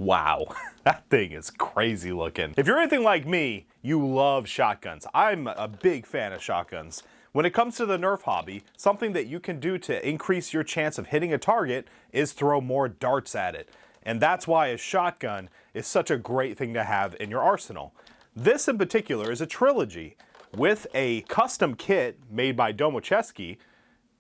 Wow, that thing is crazy looking. If you're anything like me, you love shotguns. I'm a big fan of shotguns. When it comes to the Nerf hobby, something that you can do to increase your chance of hitting a target is throw more darts at it. And that's why a shotgun is such a great thing to have in your arsenal. This in particular is a Trilogy with a custom kit made by Domocheski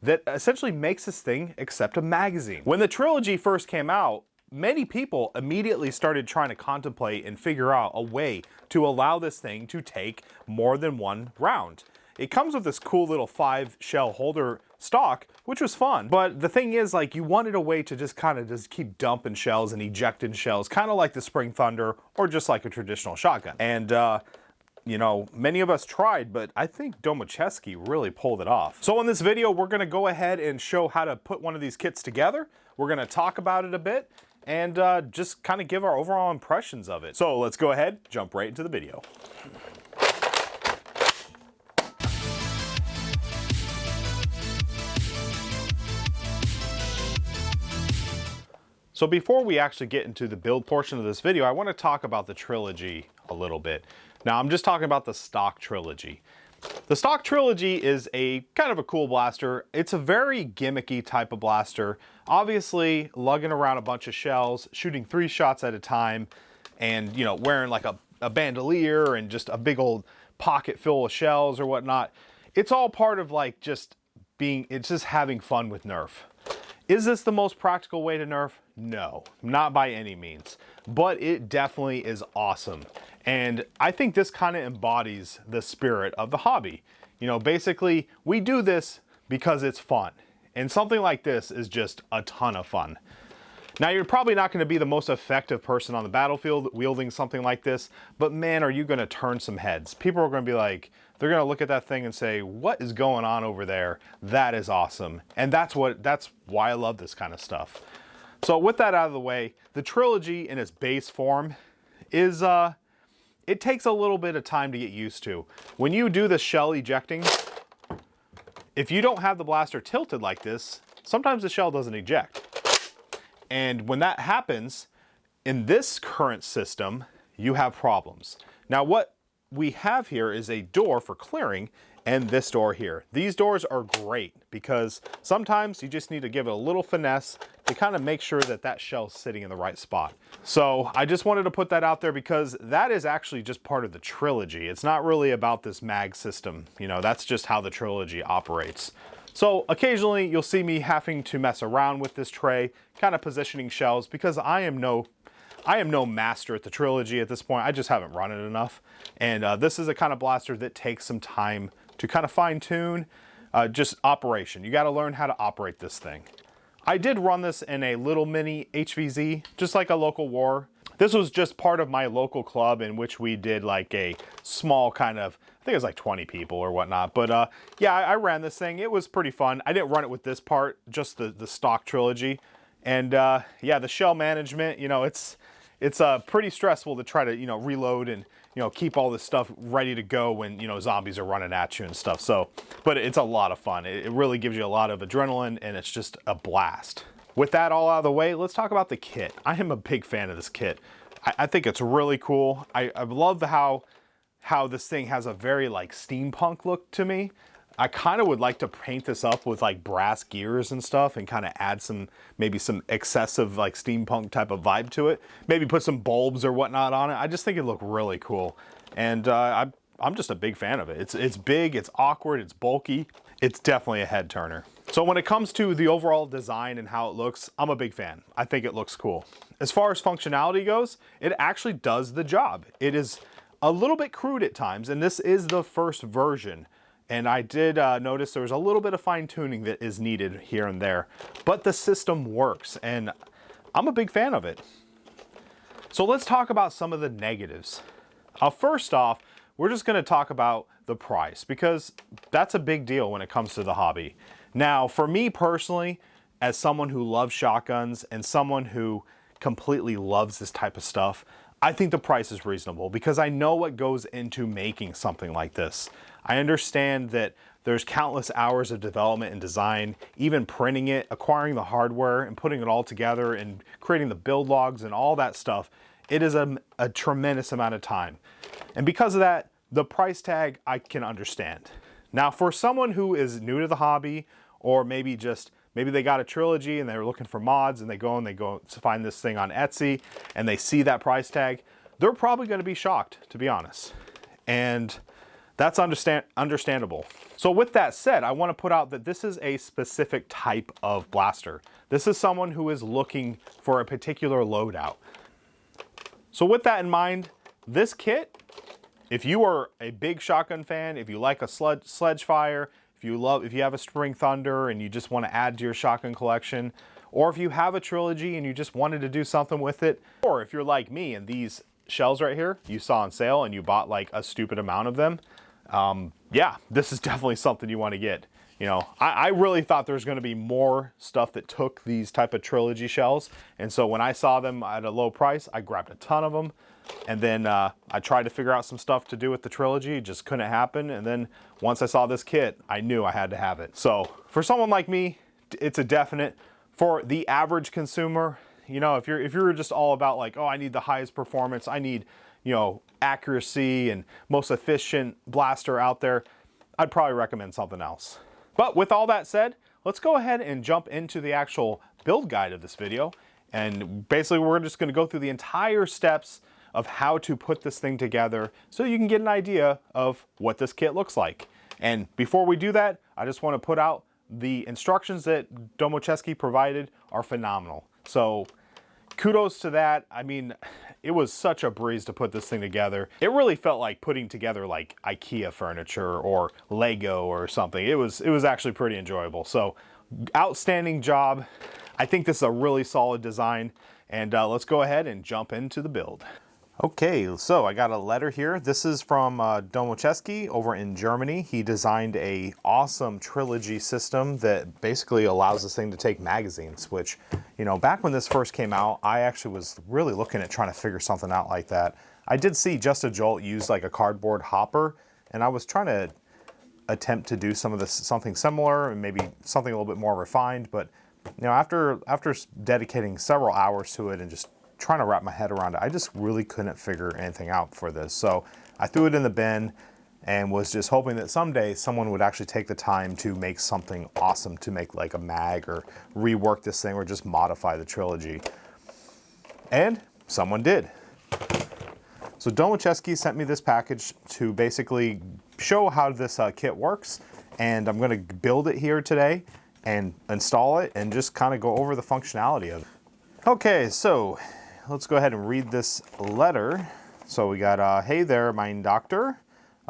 that essentially makes this thing accept a magazine. When the Trilogy first came out, many people immediately started trying to contemplate and figure out a way to allow this thing to take more than one round. It comes with this cool little 5-shell holder stock, which was fun. But the thing is, like, you wanted a way to just kind of just keep dumping shells and ejecting shells, kind of like the Spring Thunder or just like a traditional shotgun. And you know, many of us tried, but I think Domocheski really pulled it off. So in this video, we're gonna go ahead and show how to put one of these kits together. We're gonna talk about it a bit and just kind of give our overall impressions of it. So let's go ahead, jump right into the video. So before we actually get into the build portion of this video, I want to talk about the Trilogy a little bit. Now I'm just talking about the stock Trilogy. The stock Trilogy is a kind of a cool blaster. It's a very gimmicky type of blaster. Obviously lugging around a bunch of shells, shooting 3 shots at a time, and you know, wearing like a bandolier and just a big old pocket full of shells or whatnot. It's all part of like just having fun with Nerf. Is this the most practical way to Nerf? No, not by any means, but it definitely is awesome. And I think this kind of embodies the spirit of the hobby. You know, basically we do this because it's fun, and something like this is just a ton of fun. Now you're probably not going to be the most effective person on the battlefield wielding something like this, but man, are you going to turn some heads. People are going to be like, they're going to look at that thing and say, what is going on over there? That is awesome. And that's why I love this kind of stuff. So with that out of the way, the Trilogy in its base form is, it takes a little bit of time to get used to. When you do the shell ejecting, if you don't have the blaster tilted like this, sometimes the shell doesn't eject. And when that happens, in this current system, you have problems. Now what we have here is a door for clearing, and this door here. These doors are great because sometimes you just need to give it a little finesse to kind of make sure that that shell's sitting in the right spot. So I just wanted to put that out there because that is actually just part of the Trilogy. It's not really about this mag system. You know, that's just how the Trilogy operates. So occasionally you'll see me having to mess around with this tray, kind of positioning shells, because I am no master at the Trilogy at this point. I just haven't run it enough. And this is a kind of blaster that takes some time to kind of fine tune, just operation. You got to learn how to operate this thing. I did run this in a little mini HVZ, just like a local war. This was just part of my local club in which we did like a small kind of, I think it was like 20 people or whatnot. But yeah, I ran this thing. It was pretty fun. I didn't run it with this part, just the stock Trilogy. And yeah, the shell management, you know, it's pretty stressful to try to, you know, reload and, you know, keep all this stuff ready to go when, you know, zombies are running at you and stuff. So, but it's a lot of fun. It really gives you a lot of adrenaline, and it's just a blast. With that all out of the way, let's talk about the kit. I am a big fan of this kit. I think it's really cool. I love how this thing has a very like steampunk look to me. I kind of would like to paint this up with like brass gears and stuff and kind of add maybe some excessive like steampunk type of vibe to it. Maybe put some bulbs or whatnot on it. I just think it looked really cool. And I'm just a big fan of it. It's big, it's awkward, it's bulky. It's definitely a head turner. So when it comes to the overall design and how it looks, I'm a big fan. I think it looks cool. As far as functionality goes, it actually does the job. It is a little bit crude at times, and this is the first version. And I did notice there was a little bit of fine tuning that is needed here and there, but the system works and I'm a big fan of it. So let's talk about some of the negatives. First off, we're just gonna talk about the price because that's a big deal when it comes to the hobby. Now, for me personally, as someone who loves shotguns and someone who completely loves this type of stuff, I think the price is reasonable because I know what goes into making something like this. I understand that there's countless hours of development and design, even printing it, acquiring the hardware and putting it all together and creating the build logs and all that stuff. It is a tremendous amount of time. And because of that, the price tag I can understand. Now for someone who is new to the hobby, or maybe they got a Trilogy and they're looking for mods and they go to find this thing on Etsy and they see that price tag, they're probably going to be shocked, to be honest. And that's understandable. So with that said, I want to put out that this is a specific type of blaster. This is someone who is looking for a particular loadout. So with that in mind, this kit, if you are a big shotgun fan, if you like a sledge fire, if you have a Spring Thunder and you just want to add to your shotgun collection, or if you have a Trilogy and you just wanted to do something with it, or if you're like me and these shells right here you saw on sale and you bought like a stupid amount of them, yeah, this is definitely something you want to get. You know, I really thought there was going to be more stuff that took these type of Trilogy shells, and so when I saw them at a low price, I grabbed a ton of them. And then I tried to figure out some stuff to do with the Trilogy. It just couldn't happen. And then once I saw this kit, I knew I had to have it. So for someone like me, it's a definite. For the average consumer, you know, if you're just all about like, oh, I need the highest performance, I need, you know, accuracy and most efficient blaster out there, I'd probably recommend something else. But with all that said, let's go ahead and jump into the actual build guide of this video. And basically we're just going to go through the entire steps of how to put this thing together so you can get an idea of what this kit looks like. And before we do that, I just want to put out the instructions that Domocheski provided are phenomenal. So kudos to that. I mean, it was such a breeze to put this thing together. It really felt like putting together like IKEA furniture or Lego or something. It was actually pretty enjoyable. So outstanding job. I think this is a really solid design, and let's go ahead and jump into the build. Okay, so I got a letter here. This is from Domocheski over in Germany. He designed a awesome Trilogy system that basically allows this thing to take magazines, which, you know, back when this first came out, I actually was really looking at trying to figure something out like that. I did see Just a Jolt use like a cardboard hopper, and I was trying to attempt to do something similar and maybe something a little bit more refined, but you know, after dedicating several hours to it and just trying to wrap my head around it, I just really couldn't figure anything out for this. So I threw it in the bin and was just hoping that someday someone would actually take the time to make something awesome, to make like a mag or rework this thing or just modify the Trilogy. And someone did. So Domocheski sent me this package to basically show how this kit works, and I'm going to build it here today and install it and just kind of go over the functionality of it. Okay, so let's go ahead and read this letter. So we got, hey there, mein Doctor.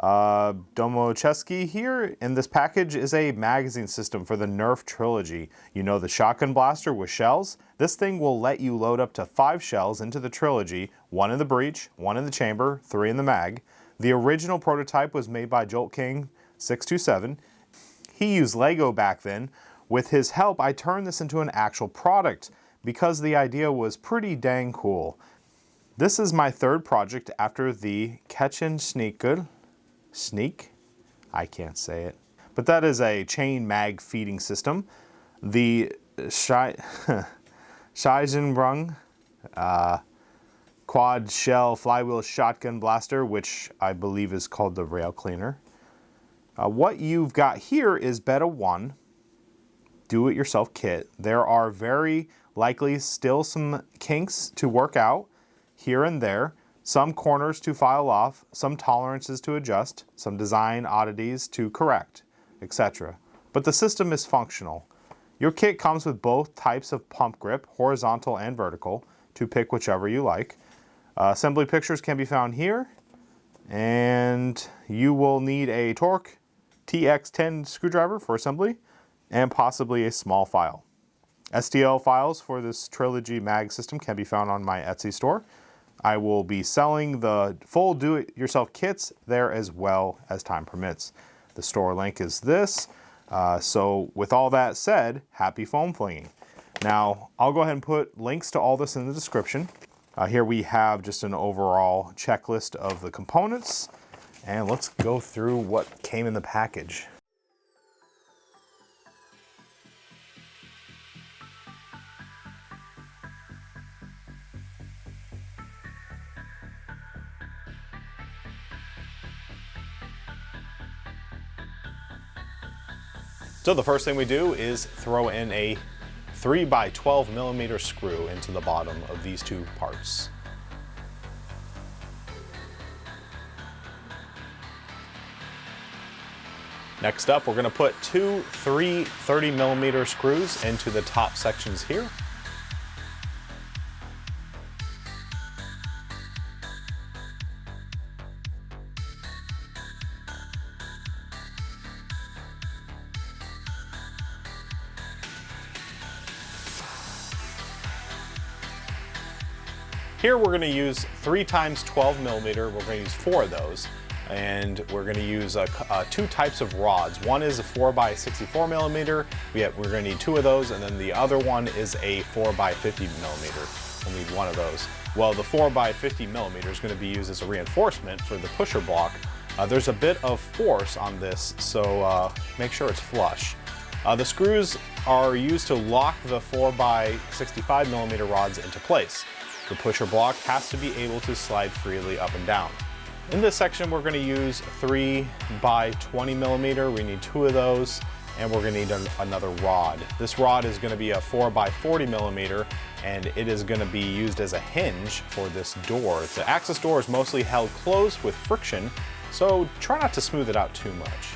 Domocheski here, and this package is a magazine system for the Nerf Trilogy. You know, the shotgun blaster with shells? This thing will let you load up to 5 shells into the Trilogy, 1 in the breech, 1 in the chamber, 3 in the mag. The original prototype was made by Jolt King 627. He used Lego back then. With his help, I turned this into an actual product because the idea was pretty dang cool. This is my third project after the Ketchen Sneak? I can't say it. But that is a chain mag feeding system. The Scheisenbrung quad shell flywheel shotgun blaster, which I believe is called the rail cleaner. What you've got here is Beta 1 do-it-yourself kit. There are very likely still some kinks to work out here and there, some corners to file off, some tolerances to adjust, some design oddities to correct, etc. But the system is functional. Your kit comes with both types of pump grip, horizontal and vertical, to pick whichever you like. Assembly pictures can be found here, and you will need a Torque TX10 screwdriver for assembly, and possibly a small file. STL files for this Trilogy Mag system can be found on my Etsy store. I will be selling the full do-it-yourself kits there as well as time permits. The store link is this. So with all that said, happy foam flinging. Now, I'll go ahead and put links to all this in the description. Here we have just an overall checklist of the components, and let's go through what came in the package. So the first thing we do is throw in a 3 by 12 millimeter screw into the bottom of these two parts. Next up, we're going to put two 30 millimeter screws into the top sections here. Here we're going to use 3 times 12 millimeter. We're going to use 4 of those, and we're going to use two types of rods. One is a 4 by 64 millimeter. We're going to need 2 of those, and then the other one is a 4 by 50 millimeter. We'll need 1 of those. Well, the 4 by 50 millimeter is going to be used as a reinforcement for the pusher block. There's a bit of force on this, so make sure it's flush. The screws are used to lock the 4 by 65 millimeter rods into place. The pusher block has to be able to slide freely up and down. In this section, we're going to use 3 by 20 millimeter. We need 2 of those, and we're going to need another rod. This rod is going to be a 4 by 40 millimeter, and it is going to be used as a hinge for this door. The access door is mostly held closed with friction, so try not to smooth it out too much.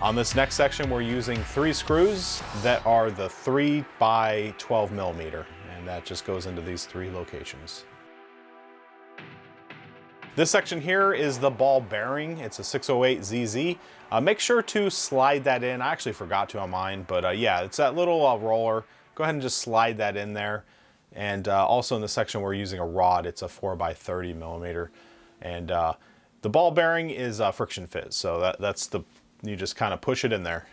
On this next section, we're using 3 screws that are the 3 by 12 millimeter, and that just goes into these 3 locations. This section here is the ball bearing. It's a 608ZZ. Make sure to slide that in. I actually forgot to on mine, but yeah, it's that little roller. Go ahead and just slide that in there. And also in this section, we're using a rod. It's a 4 by 30 millimeter. And the ball bearing is friction fit, so that's the you just kind of push it in there.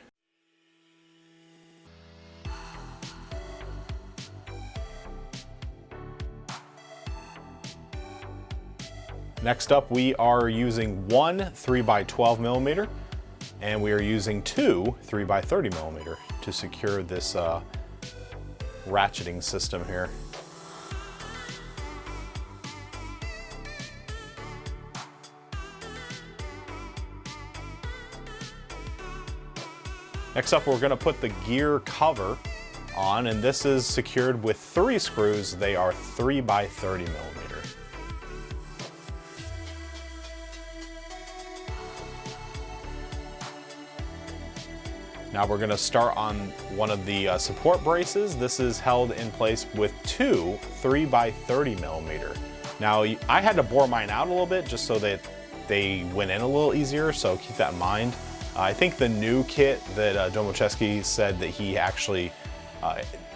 Next up, we are using 1 3 by 12 millimeter, and we are using 2 3 by 30 millimeter to secure this ratcheting system here. Next up, we're going to put the gear cover on, and this is secured with 3 screws. They are 3 by 30 millimeter. Now we're going to start on one of the support braces. This is held in place with 2 3 by 30 millimeter. Now I had to bore mine out a little bit just so that they went in a little easier, so keep that in mind. I think the new kit that Domocheski said that he actually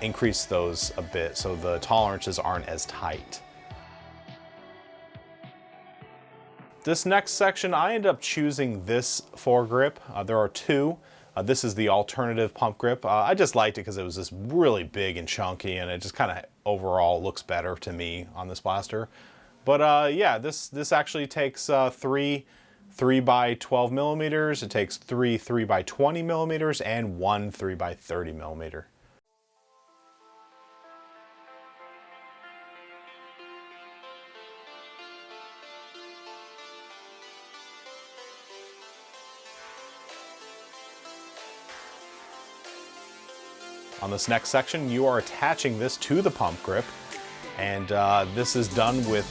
increased those a bit, so the tolerances aren't as tight. This next section, I ended up choosing this foregrip. There are 2. This is the alternative pump grip. I just liked it because it was just really big and chunky, and it just kind of overall looks better to me on this blaster. But yeah, this actually takes 3 by 12 millimeters. It takes 3 3 by 20 millimeters and 1 3 by 30 millimeter. On this next section, you are attaching this to the pump grip, and this is done with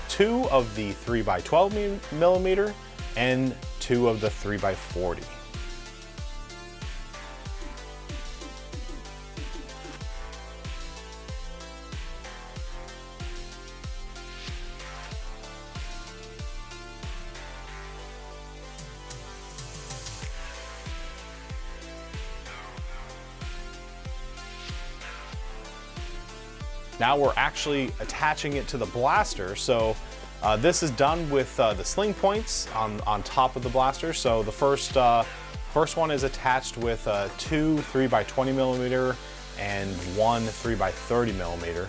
two of the 3 by 12 millimeter and 2 of the 3 by 40. Now we're actually attaching it to the blaster, so This is done with the sling points on top of the blaster. So the first one is attached with 2 3x20mm and 1 3x30mm.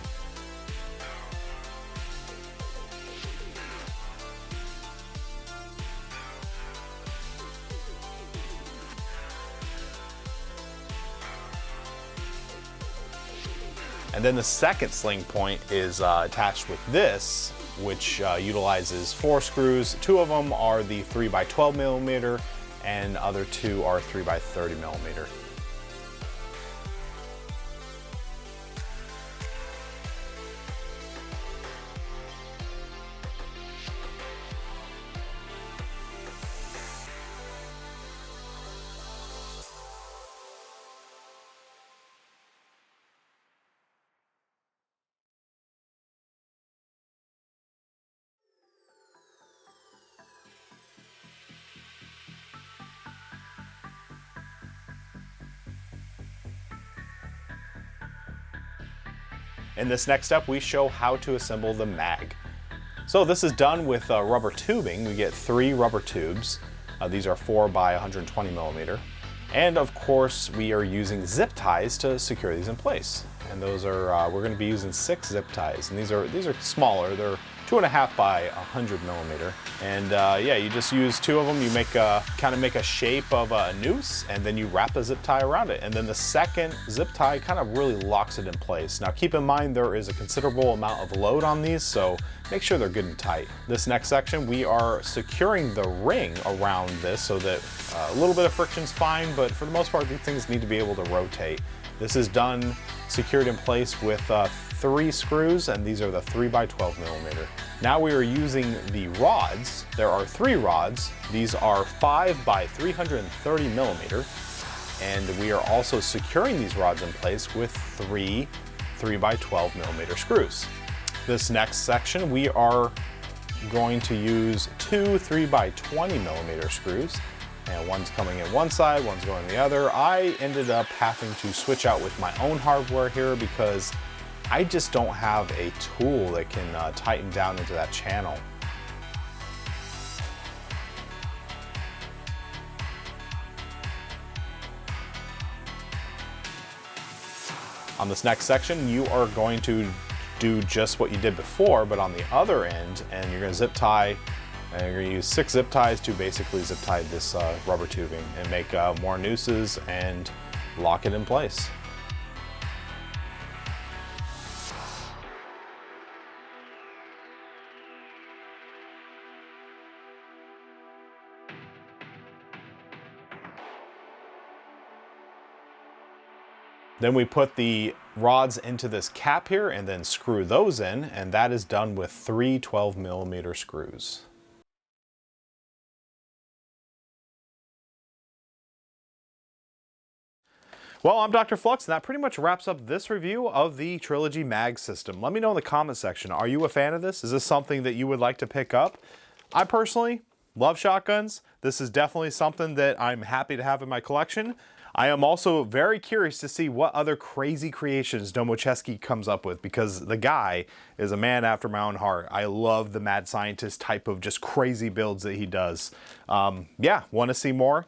And then the second sling point is attached with this, which utilizes 4 screws. 2 of them are the 3x12mm and other 2 are 3x30mm. In this next step, we show how to assemble the mag. So this is done with rubber tubing. We get 3 rubber tubes. These are 4x120mm. And of course, we are using zip ties to secure these in place. And those are, we're going to be using 6 zip ties. And these are smaller. They're 2.5x100mm. And yeah, you just use 2 of them. You make kind of make a shape of a noose, and then you wrap a zip tie around it. And then the second zip tie kind of really locks it in place. Now keep in mind there is a considerable amount of load on these, so make sure they're good and tight. This next section, we are securing the ring around this so that a little bit of friction's fine, but for the most part, these things need to be able to rotate. This is done secured in place with 3 screws, and these are the 3x12mm. Now we are using the rods. There are 3 rods. These are 5x330mm, and we are also securing these rods in place with 3 3x12mm screws. This next section, we are going to use 2 3x20mm screws. And one's coming in one side, one's going the other. I ended up having to switch out with my own hardware here because I just don't have a tool that can tighten down into that channel. On this next section, you are going to do just what you did before, but on the other end, and you're going to zip tie. And you're going to use 6 zip ties to basically zip tie this rubber tubing and make more nooses and lock it in place. Then we put the rods into this cap here and then screw those in, and that is done with 3 12mm screws. Well, I'm DrFlux, and that pretty much wraps up this review of the Trilogy Mag System. Let me know in the comment section, are you a fan of this? Is this something that you would like to pick up? I personally love shotguns. This is definitely something that I'm happy to have in my collection. I am also very curious to see what other crazy creations Domocheski comes up with, because the guy is a man after my own heart. I love the mad scientist type of just crazy builds that he does. Yeah, want to see more?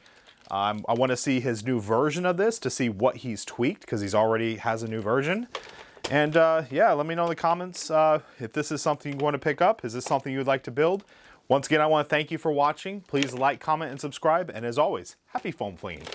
I want to see his new version of this to see what he's tweaked, because he's already has a new version. And yeah, let me know in the comments if this is something you want to pick up. Is this something you would like to build? Once again, I want to thank you for watching. Please like, comment, and subscribe. And as always, happy foam flinging.